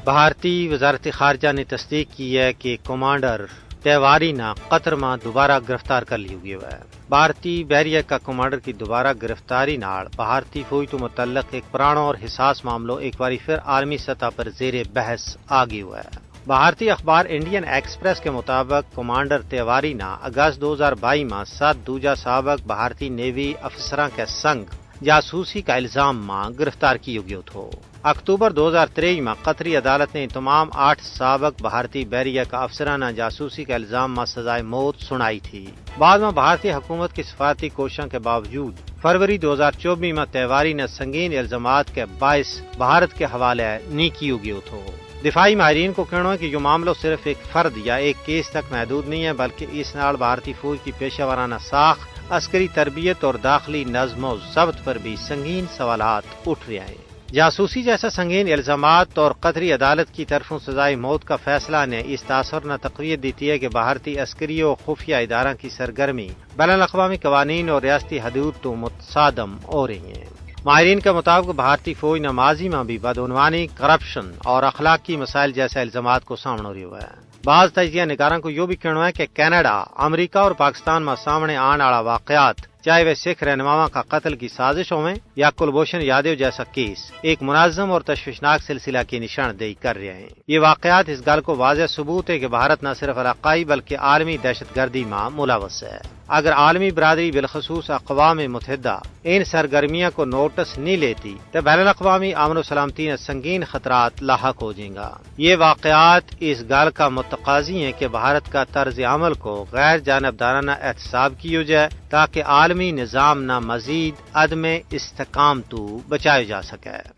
بھارتی وزارت خارجہ نے تصدیق کی ہے کہ کمانڈر تیواری نے قطر میں دوبارہ گرفتار کر لی ہوئی ہے۔ بھارتی بحریہ کا کمانڈر کی دوبارہ گرفتاری نال بھارتی فوج تو متعلق ایک پرانا اور حساس معاملہ ایک بار پھر عالمی سطح پر زیر بحث آ گیا ہوا ہے۔ بھارتی اخبار انڈین ایکسپریس کے مطابق کمانڈر تیواری نے اگست 2022 میں 7 دوجا سابق بھارتی نیوی افسران کے سنگ جاسوسی کا الزام میں گرفتار کیا گیا تھا۔ اکتوبر 2023 میں قطری عدالت نے تمام 8 سابق بھارتی بحریہ کا افسرانہ جاسوسی کے الزام میں سزائے موت سنائی تھی۔ بعد میں بھارتی حکومت کی سفارتی کوششوں کے باوجود فروری 2024 میں تیواری نے سنگین الزامات کے باعث بھارت کے حوالے نہیں کیا گیا تھا۔ دفاعی ماہرین کو کہنا ہے کہ یہ معاملہ صرف ایک فرد یا ایک کیس تک محدود نہیں ہے، بلکہ اس نال بھارتی فوج کی پیشہ ورانہ ساخت، عسکری تربیت اور داخلی نظم و ضبط پر بھی سنگین سوالات اٹھ رہے ہیں۔ جاسوسی جیسا سنگین الزامات اور قطری عدالت کی طرفوں سزائے موت کا فیصلہ نے اس تاثر نے تقویت دیتی ہے کہ بھارتی عسکری و خفیہ اداروں کی سرگرمی بین الاقوامی قوانین اور ریاستی حدود تو متصادم ہو رہی ہیں۔ ماہرین کے مطابق بھارتی فوج نے ماضی میں بھی بدعنوانی، کرپشن اور اخلاقی مسائل جیسے الزامات کو سامنے رہی ہوا ہے۔ بعض تجزیہ نگاروں کو یہ بھی کہنا ہے کہ کینیڈا، امریکہ اور پاکستان میں سامنے آنے والا واقعات، چاہے وہ سکھ رہنماؤں کا قتل کی سازشوں میں یا کلبھوشن یادو جیسا کیس، ایک منظم اور تشویشناک سلسلہ کی نشاندہی کر رہے ہیں۔ یہ واقعات اس گل کو واضح ثبوت ہے کہ بھارت نہ صرف علاقائی بلکہ عالمی دہشت گردی میں ملوث ہے۔ اگر عالمی برادری بالخصوص اقوام متحدہ ان سرگرمیوں کو نوٹس نہیں لیتی تو بین الاقوامی امن و سلامتی میں سنگین خطرات لاحق ہو جائیں گا۔ یہ واقعات اس گل کا متقاضی ہیں کہ بھارت کا طرز عمل کو غیر جانبدارانہ احتساب کیا جائے تاکہ عالمی نظام نہ مزید عدم استحکام تو بچایا جا سکے۔